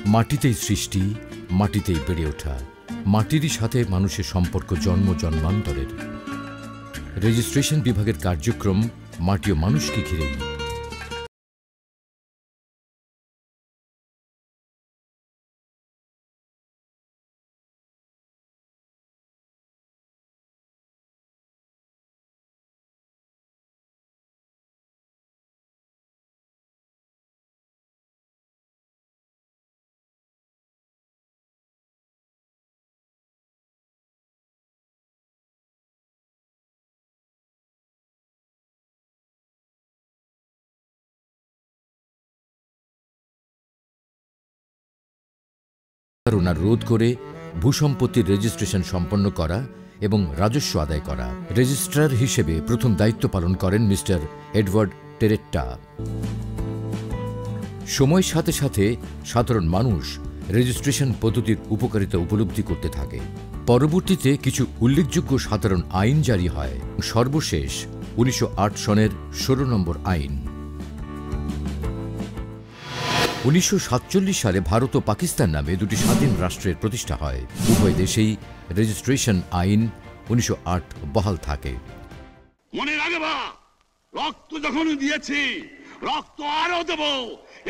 মাটিতেই সৃষ্টি, মাটিতেই বেড়ে ওঠা, মাটিরই সাথে মানুষের সম্পর্ক জন্ম জন্মান্তরের। রেজিস্ট্রেশন বিভাগের কার্যক্রম মাটি ও মানুষকে ঘিরেই। রোধ করে ভূসম্পত্তির রেজিস্ট্রেশন সম্পন্ন করা এবং রাজস্ব আদায় করা। রেজিস্ট্রার হিসেবে প্রথম দায়িত্ব পালন করেন মিস্টার এডওয়ার্ড টেরেট্টা। সময়ের সাথে সাথে সাধারণ মানুষ রেজিস্ট্রেশন পদ্ধতির উপকারিতা উপলব্ধি করতে থাকে। পরবর্তীতে কিছু উল্লেখযোগ্য সাধারণ আইন জারি হয়। সর্বশেষ 1908 সনের 16 নম্বর আইন। 1947 সালে ভারত ও পাকিস্তান নামে দুটি স্বাধীন রাষ্ট্রের প্রতিষ্ঠা হয়। উভয় দেশেই রেজিস্ট্রেশন আইন 1908 বহাল থাকে। মনে রাখবা, রক্ত যখন দিয়েছি, রক্ত আরো দেব।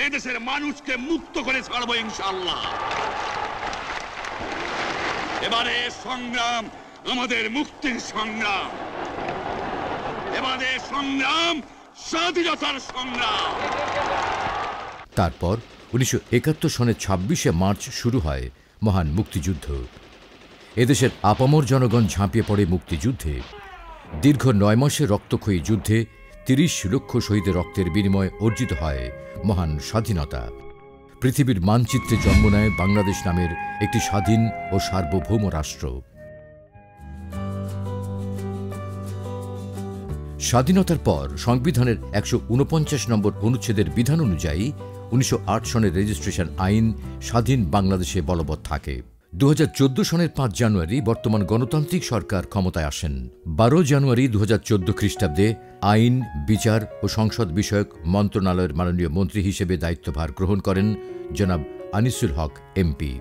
এদেশের মানুষকে মুক্ত করে ছাড়বো ইনশাআল্লাহ। এবারে সংগ্রাম আমাদের মুক্তির সংগ্রাম, এবারে সংগ্রাম স্বাধীনতার সংগ্রাম। তারপর 1971 সনের 26শে মার্চ শুরু হয় মহান মুক্তিযুদ্ধ। এদেশের আপামর জনগণ ঝাঁপিয়ে পড়ে মুক্তিযুদ্ধে। দীর্ঘ 9 মাসের রক্তক্ষয়ী যুদ্ধে 30 লক্ষ শহীদের রক্তের বিনিময়ে অর্জিত হয় মহান স্বাধীনতা। পৃথিবীর মানচিত্রে জন্ম নেয় বাংলাদেশ নামের একটি স্বাধীন ও সার্বভৌম রাষ্ট্র। স্বাধীনতার পর সংবিধানের 149 নম্বর অনুচ্ছেদের বিধান অনুযায়ী 1908 সনের রেজিস্ট্রেশন আইন স্বাধীন বাংলাদেশে বলবৎ থাকে। 2014 সনের 5 জানুয়ারি বর্তমান গণতান্ত্রিক সরকার ক্ষমতায় আসেন। 12 জানুয়ারি 2014 খ্রিস্টাব্দে আইন, বিচার ও সংসদ বিষয়ক মন্ত্রণালয়ের মাননীয় মন্ত্রী হিসেবে দায়িত্বভার গ্রহণ করেন জনাব আনিসুল হক এমপি।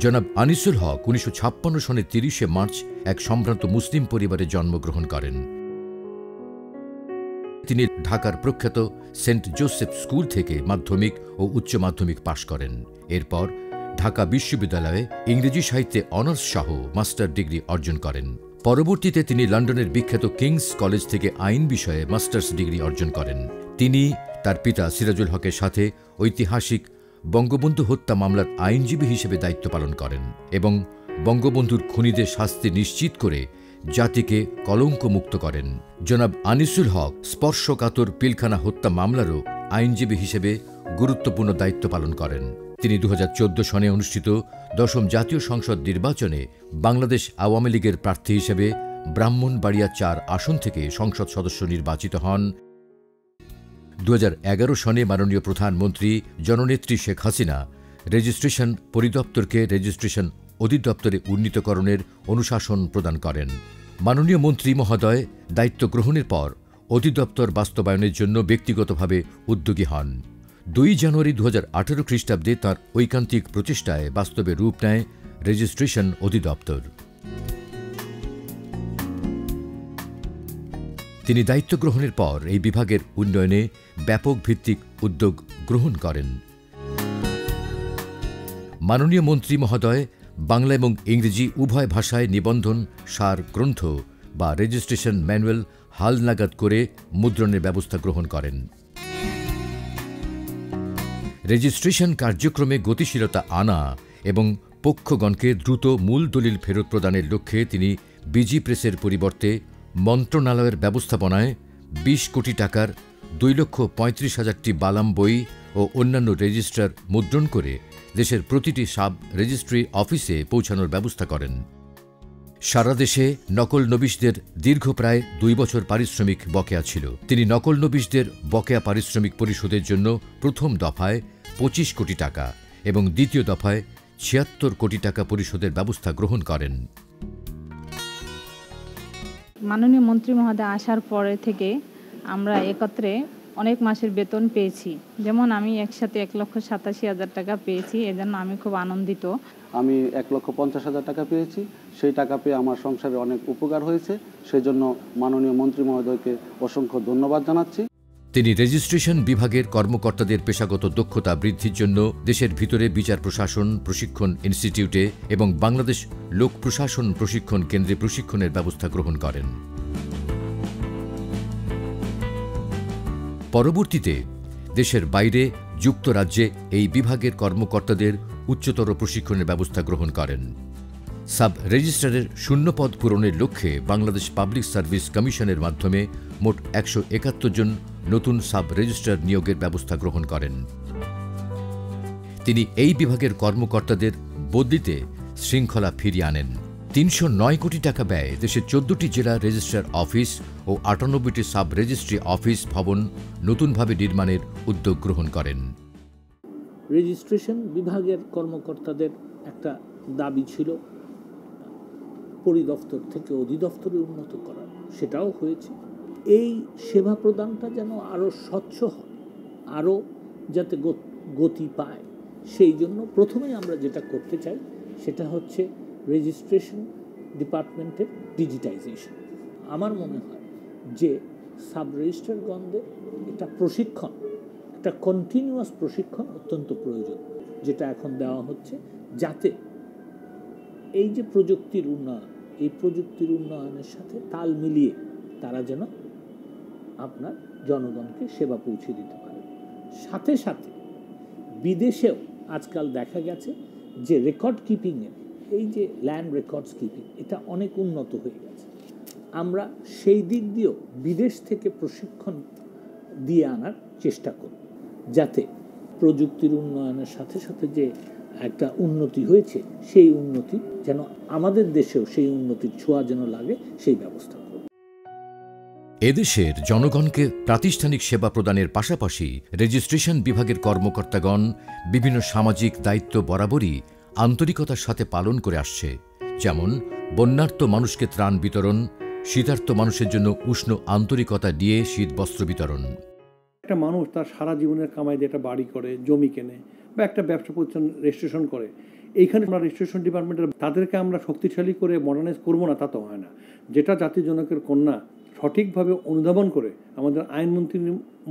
জনাব আনিসুল হক 1956 সনের 30শে মার্চ এক সম্ভ্রান্ত মুসলিম পরিবারে জন্মগ্রহণ করেন। তিনি ঢাকার প্রখ্যাত সেন্ট জোসেফ স্কুল থেকে মাধ্যমিক ও উচ্চ মাধ্যমিক পাশ করেন। এরপর ঢাকা বিশ্ববিদ্যালয়ে ইংরেজি সাহিত্যে অনার্স সহ মাস্টার ডিগ্রি অর্জন করেন। পরবর্তীতে তিনি লন্ডনের বিখ্যাত কিংস কলেজ থেকে আইন বিষয়ে মাস্টার্স ডিগ্রি অর্জন করেন। তিনি তার পিতা সিরাজুল হকের সাথে ঐতিহাসিক বঙ্গবন্ধু হত্যা মামলার আইনজীবী হিসেবে দায়িত্ব পালন করেন এবং বঙ্গবন্ধুর খুনিদের শাস্তি নিশ্চিত করে জাতিকে কলঙ্ক মুক্ত করেন। জনাব আনিসুল হক স্পর্শকাতর পিলখানা হত্যা মামলারও আইনজীবী হিসেবে গুরুত্বপূর্ণ দায়িত্ব পালন করেন। তিনি 2014 সনে অনুষ্ঠিত 10ম জাতীয় সংসদ নির্বাচনে বাংলাদেশ আওয়ামী লীগের প্রার্থী হিসেবে ব্রাহ্মণবাড়িয়া 4 আসন থেকে সংসদ সদস্য নির্বাচিত হন। 2011 সনে মাননীয় প্রধানমন্ত্রী জননেত্রী শেখ হাসিনা রেজিস্ট্রেশন পরিদপ্তরকে রেজিস্ট্রেশন অধিদপ্তরে উন্নীতকরণের অনুশাসন প্রদান করেন। মাননীয় মন্ত্রী মহোদয় দায়িত্ব গ্রহণের পর অধিদপ্তর বাস্তবায়নের জন্য ব্যক্তিগতভাবে উদ্যোগী হন। 2 জানুয়ারি 2018 খ্রিস্টাব্দে তাঁর ঐকান্তিক প্রচেষ্টায় বাস্তবে রূপ নেয় রেজিস্ট্রেশন অধিদপ্তর। তিনি দায়িত্ব গ্রহণের পর এই বিভাগের উন্নয়নে ব্যাপক ভিত্তিক উদ্যোগ গ্রহণ করেন। মাননীয় মন্ত্রী মহোদয় বাংলা এবং ইংরেজি উভয় ভাষায় নিবন্ধন সার গ্রন্থ বা রেজিস্ট্রেশন ম্যানুয়াল হালনাগাদ করে মুদ্রণের ব্যবস্থা গ্রহণ করেন। রেজিস্ট্রেশন কার্যক্রমে গতিশীলতা আনা এবং পক্ষগণকে দ্রুত মূল দলিল ফেরত প্রদানের লক্ষ্যে তিনি বিজি প্রেসের পরিবর্তে মন্ত্রণালয়ের ব্যবস্থাপনায় 20 কোটি টাকার 2,35,000টি বালাম বই ও অন্যান্য রেজিস্ট্রার মুদ্রণ করে দেশের প্রতিটি সাব রেজিস্ট্রি অফিসে পৌঁছানোর ব্যবস্থা করেন। সারা দেশে নকল নবিশদের দীর্ঘ প্রায় 2 বছর পারিশ্রমিক বকেয়া ছিল। তিনি নকল নবিশদের বকেয়া পারিশ্রমিক পরিশোধের জন্য প্রথম দফায় 25 কোটি টাকা এবং দ্বিতীয় দফায় 76 কোটি টাকা পরিশোধের ব্যবস্থা গ্রহণ করেন। মাননীয় মন্ত্রী মহোদয় আসার পরে থেকে আমরা একত্রে অনেক মাসের বেতন পেয়েছি। যেমন আমি একসাথে 1,87,000 টাকা পেয়েছি, এজন্য আমি খুব আনন্দিত। আমি 1,50,000 টাকা পেয়েছি, সেই টাকা পেয়ে আমার সংসারে অনেক উপকার হয়েছে। সেজন্য মাননীয় মন্ত্রী মহোদয়কে অসংখ্য ধন্যবাদ জানাচ্ছি। তিনি রেজিস্ট্রেশন বিভাগের কর্মকর্তাদের পেশাগত দক্ষতা বৃদ্ধির জন্য দেশের ভিতরে বিচার প্রশাসন প্রশিক্ষণ ইনস্টিটিউটে এবং বাংলাদেশ লোক প্রশাসন প্রশিক্ষণ কেন্দ্রে প্রশিক্ষণের ব্যবস্থা গ্রহণ করেন। পরবর্তীতে দেশের বাইরে যুক্তরাজ্যে এই বিভাগের কর্মকর্তাদের উচ্চতর প্রশিক্ষণের ব্যবস্থা গ্রহণ করেন। সাব রেজিস্ট্রারের শূন্যপদ পূরণের লক্ষ্যে বাংলাদেশ পাবলিক সার্ভিস কমিশনের মাধ্যমে মোট 171 জন নতুন সাব রেজিস্ট্রার নিয়োগের ব্যবস্থা গ্রহণ করেন। তিনি এই বিভাগের কর্মকর্তাদের বদলিতে শৃঙ্খলা ফিরিয়ে আনেন। 309 কোটি টাকা ব্যয়ে দেশের 14টি জেলা রেজিস্ট্রার অফিস ও 98টি সাব রেজিস্ট্রি অফিস ভবন নতুনভাবে নির্মাণের উদ্যোগ গ্রহণ করেন। রেজিস্ট্রেশন বিভাগের কর্মকর্তাদের একটা দাবি ছিল পরিদপ্তর থেকে অধিদপ্তরে উন্নত করা, সেটাও হয়েছে। এই সেবা প্রদানটা যেন আরও স্বচ্ছ হয়, আরও যাতে গতি পায়, সেই জন্য প্রথমেই আমরা যেটা করতে চাই সেটা হচ্ছে রেজিস্ট্রেশন ডিপার্টমেন্টের ডিজিটাইজেশন। আমার মনে হয় যে সাব রেজিস্ট্রারগণদের এটা প্রশিক্ষণ, একটা কন্টিনিউয়াস প্রশিক্ষণ অত্যন্ত প্রয়োজন, যেটা এখন দেওয়া হচ্ছে, যাতে এই যে প্রযুক্তির উন্নয়ন, এই প্রযুক্তির উন্নয়নের সাথে তাল মিলিয়ে তারা যেন আপনার জনগণকে সেবা পৌঁছে দিতে পারে। সাথে সাথে বিদেশেও আজকাল দেখা গেছে যে রেকর্ড কিপিংয়ের, এই যে ল্যান্ড রেকর্ডস কিপিং, এটা অনেক উন্নত হয়ে গেছে। আমরা সেই দিক দিয়েও বিদেশ থেকে প্রশিক্ষণ দিয়ে আনার চেষ্টা করব, যাতে প্রযুক্তির উন্নয়নের সাথে সাথে যে একটা উন্নতি হয়েছে, সেই উন্নতি যেন আমাদের দেশেও সেই উন্নতির ছোঁয়া যেন লাগে, সেই ব্যবস্থা করব। এদেশের জনগণকে প্রাতিষ্ঠানিক সেবা প্রদানের পাশাপাশি রেজিস্ট্রেশন বিভাগের কর্মকর্তাগণ বিভিন্ন সামাজিক দায়িত্ব বরাবরই আন্তরিকতার সাথে পালন করে আসছে। যেমন বন্যার্ত মানুষকে ত্রাণ বিতরণ, শীতার্ত মানুষের জন্য উষ্ণ আন্তরিকতা দিয়ে শীত বস্ত্র বিতরণ। একটা মানুষ তার সারা জীবনের কামাই দিয়ে একটা বাড়ি করে, জমি কেনে বা একটা ব্যবসা প্রতিষ্ঠান রেজিস্ট্রেশন করে, এইখানে আমরা রেজিস্ট্রেশন ডিপার্টমেন্টের তাদেরকে আমরা শক্তিশালী করে মডার্নাইজ করবো না, তা তো হয় না। যেটা জাতির জনকের কন্যা সঠিকভাবে অনুধাবন করে আমাদের আইনমন্ত্রী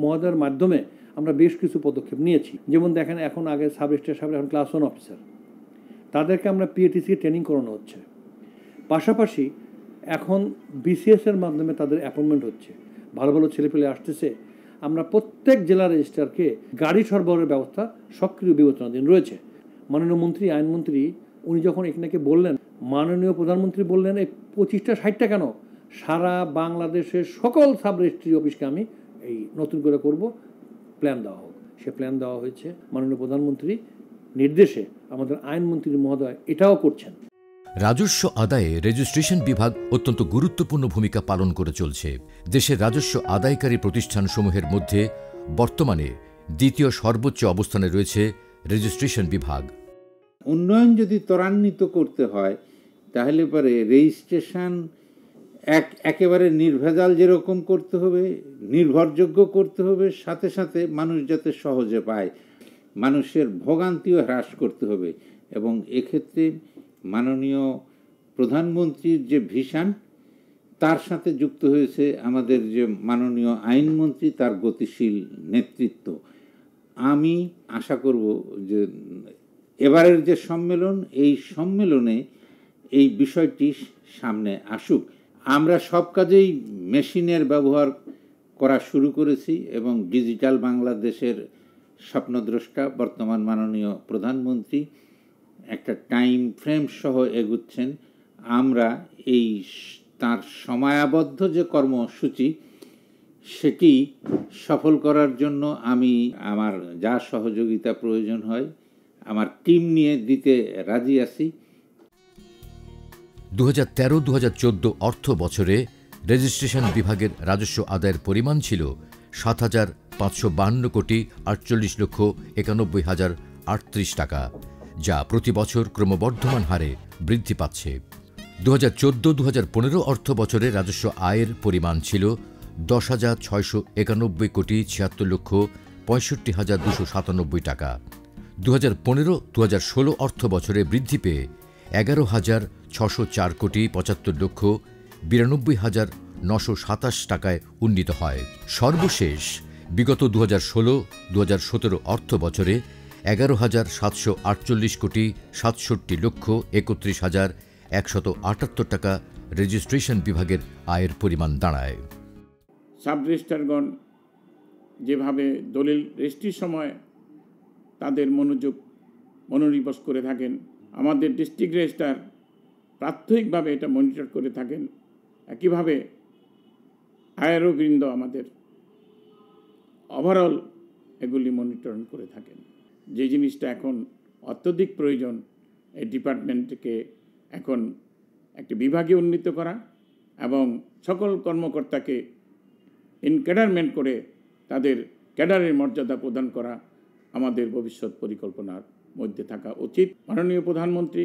মহোদয়ের মাধ্যমে আমরা বেশ কিছু পদক্ষেপ নিয়েছি। যেমন দেখেন, এখন আগে সাব রেজিস্ট্রার সাহেব এখন ক্লাস 1 অফিসার, তাদেরকে আমরা পিএটিসি ট্রেনিং করানো হচ্ছে। পাশাপাশি এখন বিসিএসের মাধ্যমে তাদের অ্যাপয়েন্টমেন্ট হচ্ছে, ভালো ভালো ছেলেপেলে আসতেছে। আমরা প্রত্যেক জেলা রেজিস্ট্রারকে গাড়ি সরবরাহের ব্যবস্থা সক্রিয় বিবেচনাধীন রয়েছে। মাননীয় মন্ত্রী, আইনমন্ত্রী, উনি যখন এখানে বললেন, মাননীয় প্রধানমন্ত্রী বললেন এই 25টা 60টা কেন, সারা বাংলাদেশের সকল সাব রেজিস্ট্রি অফিসকে আমি এই নতুন করে করব, প্ল্যান দেওয়া হোক। সে প্ল্যান দেওয়া হয়েছে মাননীয় প্রধানমন্ত্রী নির্দেশে। আমাদের আইনমন্ত্রী মহোদয় এটাও করছেন। রাজস্ব আদায়ে রেজিস্ট্রেশন বিভাগ অত্যন্ত গুরুত্বপূর্ণ ভূমিকা পালন করে চলছে। দেশের রাজস্ব আদায়কারী প্রতিষ্ঠানসমূহের মধ্যে বর্তমানে দ্বিতীয় সর্বোচ্চ অবস্থানে রয়েছে রেজিস্ট্রেশন বিভাগ। উন্নয়ন যদি ত্বরান্বিত করতে হয় তাহলে পরে রেজিস্ট্রেশন একেবারে নির্ভেজাল যেরকম করতে হবে, নির্ভরযোগ্য করতে হবে, সাথে সাথে মানুষ যাতে সহজে পায়, মানুষের ভোগান্তিও হ্রাস করতে হবে। এবং এক্ষেত্রে মাননীয় প্রধানমন্ত্রীর যে ভিশন, তার সাথে যুক্ত হয়েছে আমাদের যে মাননীয় আইনমন্ত্রী, তার গতিশীল নেতৃত্ব। আমি আশা করব যে এবারের যে সম্মেলন, এই সম্মেলনে এই বিষয়টি সামনে আসুক। আমরা সব কাজেই মেশিনের ব্যবহার করা শুরু করেছি এবং ডিজিটাল বাংলাদেশের স্বপ্নদ্রষ্টা বর্তমান মাননীয় প্রধানমন্ত্রী একটা টাইম ফ্রেম সহ এগুচ্ছেন। আমরা এই তার সময়াবদ্ধ যে কর্মসূচি, সেটি সফল করার জন্য আমি আমার যা সহযোগিতা প্রয়োজন হয় আমার টিম নিয়ে দিতে রাজি আছি। 2013-2014 অর্থ বছরে রেজিস্ট্রেশন বিভাগের রাজস্ব আদায়ের পরিমাণ ছিল 7,552 কোটি 48,91,038 টাকা, যা প্রতি বছর ক্রমবর্ধমান হারে বৃদ্ধি পাচ্ছে। 2014-2015 অর্থ বছরে রাজস্ব আয়ের পরিমাণ ছিল 10,691,76,65,297 টাকা। 2015-2016 অর্থ বছরে বৃদ্ধি পেয়ে 11,604,75,92,927 টাকায় উন্নীত হয়। সর্বশেষ বিগত 2016-2017 অর্থ বছরে 11,748,67,31,178 টাকা রেজিস্ট্রেশন বিভাগের আয়ের পরিমাণ দাঁড়ায়। সাব রেজিস্ট্রারগণ যেভাবে দলিল রেজিস্ট্রির সময় তাদের মনোনিবেশ করে থাকেন, আমাদের ডিস্ট্রিক্ট রেজিস্ট্রার প্রাত্যহিকভাবে এটা মনিটর করে থাকেন। একইভাবে আইআরও-বৃন্দ আমাদের ওভারঅল এগুলি মনিটরিং করে থাকেন। যে জিনিসটা এখন অত্যধিক প্রয়োজন, এই ডিপার্টমেন্টকে এখন একটি বিভাগে উন্নীত করা এবং সকল কর্মকর্তাকে ইনক্যাডারমেন্ট করে তাদের ক্যাডারের মর্যাদা প্রদান করা আমাদের ভবিষ্যৎ পরিকল্পনার মধ্যে থাকা উচিত। মাননীয় প্রধানমন্ত্রী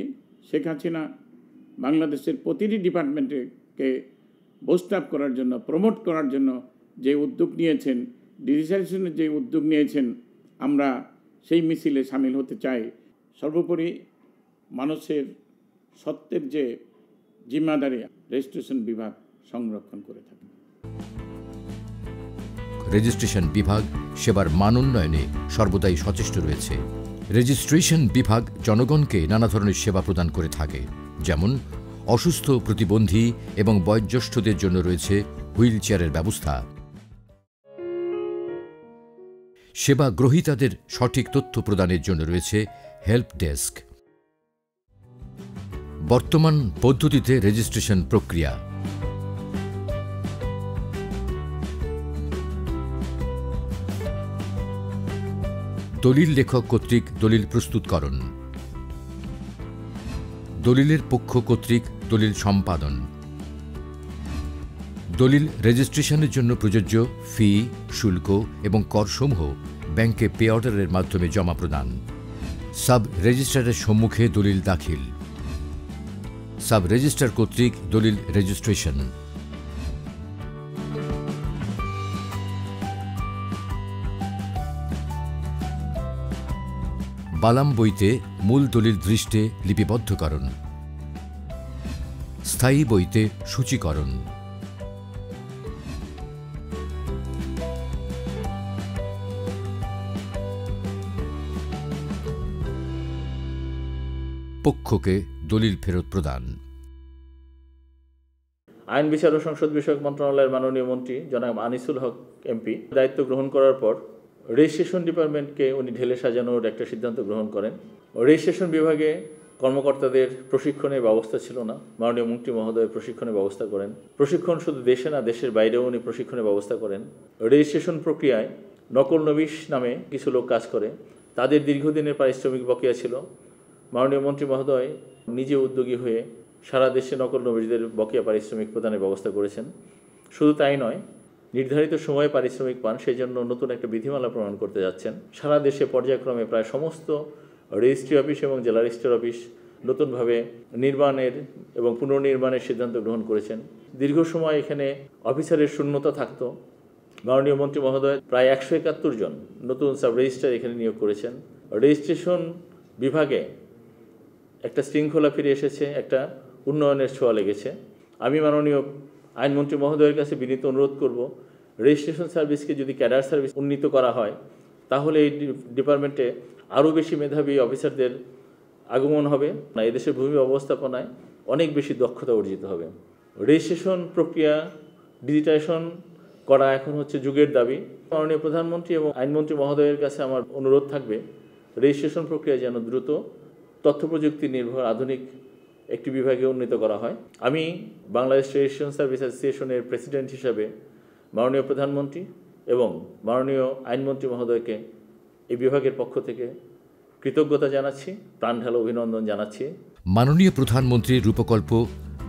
শেখ হাসিনা বাংলাদেশের প্রতিটি ডিপার্টমেন্টকে বুস্ট আপ করার জন্য, প্রমোট করার জন্য যে উদ্যোগ নিয়েছেন, ডিজিটালাইজেশনের যে উদ্যোগ নিয়েছেন, আমরা সেই মিছিলে সামিল হতে চাই। সর্বোপরি মানুষের সত্যের যে জিম্মাদারি রেজিস্ট্রেশন বিভাগ সংরক্ষণ করে থাকে। রেজিস্ট্রেশন বিভাগ সেবার মান উন্নয়নে সর্বদাই সচেষ্ট রয়েছে। রেজিস্ট্রেশন বিভাগ জনগণকে নানা ধরনের সেবা প্রদান করে থাকে, যেমন অসুস্থ, প্রতিবন্ধী এবং বয়োজ্যেষ্ঠদের জন্য রয়েছে হুইল চেয়ারের ব্যবস্থা। সেবা গ্রহীতাদের সঠিক তথ্য প্রদানের জন্য রয়েছে হেল্প ডেস্ক। বর্তমান পদ্ধতিতে রেজিস্ট্রেশন প্রক্রিয়া। দলিল লেখক কর্তৃক দলিল প্রস্তুতকরণ, দলিলের পক্ষ কর্তৃক দলিল সম্পাদন, দলিল রেজিস্ট্রেশনের জন্য প্রযোজ্য ফি, শুল্ক এবং করসমূহ ব্যাংকে পে অর্ডারের মাধ্যমে জমা প্রদান, সাব রেজিস্ট্রারের সম্মুখে দলিল দাখিল, সাব রেজিস্ট্রার কর্তৃক দলিল রেজিস্ট্রেশন, বালাম বইতে মূল দলিল দৃষ্টে লিপিবদ্ধকরণ, স্থায়ী বইতে সূচীকরণ, পক্ষকে দলিল ফেরত প্রদান। আইন বিচার ও সংসদ বিষয়ক মন্ত্রণালয়ের মাননীয় মন্ত্রী জনাব আনিসুল হক এমপি দায়িত্ব গ্রহণ করার পর রেজিস্ট্রেশন ডিপার্টমেন্টকে উনি ঢেলে সাজানোর একটা সিদ্ধান্ত গ্রহণ করেন। রেজিস্ট্রেশন বিভাগে কর্মকর্তাদের প্রশিক্ষণের ব্যবস্থা ছিল না, মাননীয় মন্ত্রী মহোদয় প্রশিক্ষণের ব্যবস্থা করেন। প্রশিক্ষণ শুধু দেশে না, দেশের বাইরেও উনি প্রশিক্ষণের ব্যবস্থা করেন। রেজিস্ট্রেশন প্রক্রিয়ায় নকল নবিশ নামে কিছু লোক কাজ করে, তাদের দীর্ঘদিনের পারিশ্রমিক বকেয়া ছিল। মাননীয় মন্ত্রী মহোদয় নিজে উদ্যোগী হয়ে সারা দেশে নকল নবিশদের বকেয়া পারিশ্রমিক প্রদানের ব্যবস্থা করেছেন। শুধু তাই নয়, নির্ধারিত সময়ে পারিশ্রমিক পান, সেই জন্য নতুন একটা বিধিমালা প্রণয়ন করতে যাচ্ছেন। সারা দেশে পর্যায়ক্রমে প্রায় সমস্ত রেজিস্ট্রি অফিস এবং জেলা রেজিস্ট্রার অফিস নতুনভাবে নির্মাণের এবং পুনর্নির্মাণের সিদ্ধান্ত গ্রহণ করেছেন। দীর্ঘ সময় এখানে অফিসারের শূন্যতা থাকতো। মাননীয় মন্ত্রী মহোদয় প্রায় 171 জন নতুন সাব রেজিস্ট্রার এখানে নিয়োগ করেছেন। রেজিস্ট্রেশন বিভাগে একটা শৃঙ্খলা ফিরে এসেছে, একটা উন্নয়নের ছোঁয়া লেগেছে। আমি মাননীয় আইনমন্ত্রী মহোদয়ের কাছে বিনীত অনুরোধ করব, রেজিস্ট্রেশন সার্ভিসকে যদি ক্যাডার সার্ভিস উন্নীত করা হয়, তাহলে এই ডিপার্টমেন্টে আরও বেশি মেধাবী অফিসারদের আগমন হবে না, এদেশের ভূমি ব্যবস্থাপনায় অনেক বেশি দক্ষতা অর্জিত হবে। রেজিস্ট্রেশন প্রক্রিয়া ডিজিটাইজেশন করা এখন হচ্ছে যুগের দাবি। মাননীয় প্রধানমন্ত্রী এবং আইনমন্ত্রী মহোদয়ের কাছে আমার অনুরোধ থাকবে, রেজিস্ট্রেশন প্রক্রিয়া যেন দ্রুত তথ্য প্রযুক্তি নির্ভর আধুনিক একটি বিভাগে উন্নীত করা হয়। আমি বাংলাদেশ রেজিস্ট্রেশন সার্ভিস অ্যাসোসিয়েশনের প্রেসিডেন্ট হিসাবে মাননীয় প্রধানমন্ত্রী এবং মাননীয় আইনমন্ত্রী মহোদয়কে এই বিভাগের পক্ষ থেকে কৃতজ্ঞতা জানাচ্ছি, প্রাণঢালা অভিনন্দন জানাচ্ছি। মাননীয় প্রধানমন্ত্রীর রূপকল্প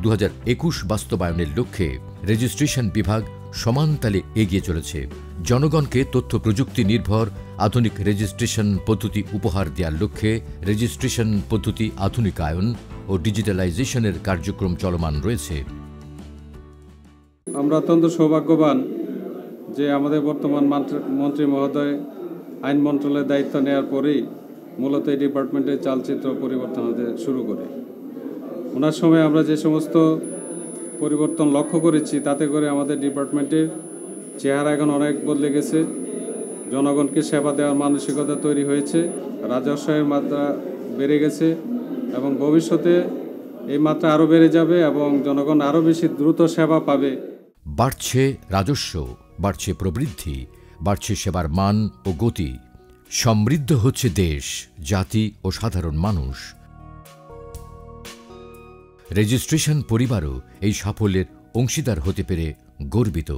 2021 বাস্তবায়নের লক্ষ্যে রেজিস্ট্রেশন বিভাগ সমান তালে এগিয়ে চলেছে। জনগণকে তথ্য প্রযুক্তি নির্ভর আধুনিক রেজিস্ট্রেশন পদ্ধতি উপহার দেওয়ার লক্ষ্যে রেজিস্ট্রেশন পদ্ধতি আধুনিকায়ন ও ডিজিটালাইজেশনের কার্যক্রম চলমান রয়েছে। আমরা অত্যন্ত সৌভাগ্যবান যে আমাদের বর্তমান মন্ত্রী মহোদয় আইন মন্ত্রণালয়ের দায়িত্ব নেওয়ার পরেই মূলত এই ডিপার্টমেন্টের চালচিত্র পরিবর্তন হতে শুরু করে। ওনার সময় আমরা যে সমস্ত পরিবর্তন লক্ষ্য করেছি তাতে করে আমাদের ডিপার্টমেন্টের চেহারা এখন অনেক বদলে গেছে। জনগণকে সেবা দেওয়ার মানসিকতা তৈরি হয়েছে, রাজস্বের মাত্রা বেড়ে গেছে এবং ভবিষ্যতে এই মাত্রা আরও বেড়ে যাবে এবং জনগণ আরও বেশি দ্রুত সেবা পাবে। বাড়ছে রাজস্ব, বাড়ছে প্রবৃদ্ধি, বাড়ছে সেবার মান ও গতি, সমৃদ্ধ হচ্ছে দেশ, জাতি ও সাধারণ মানুষ। রেজিস্ট্রেশন পরিবারও এই সাফল্যের অংশীদার হতে পেরে গর্বিত।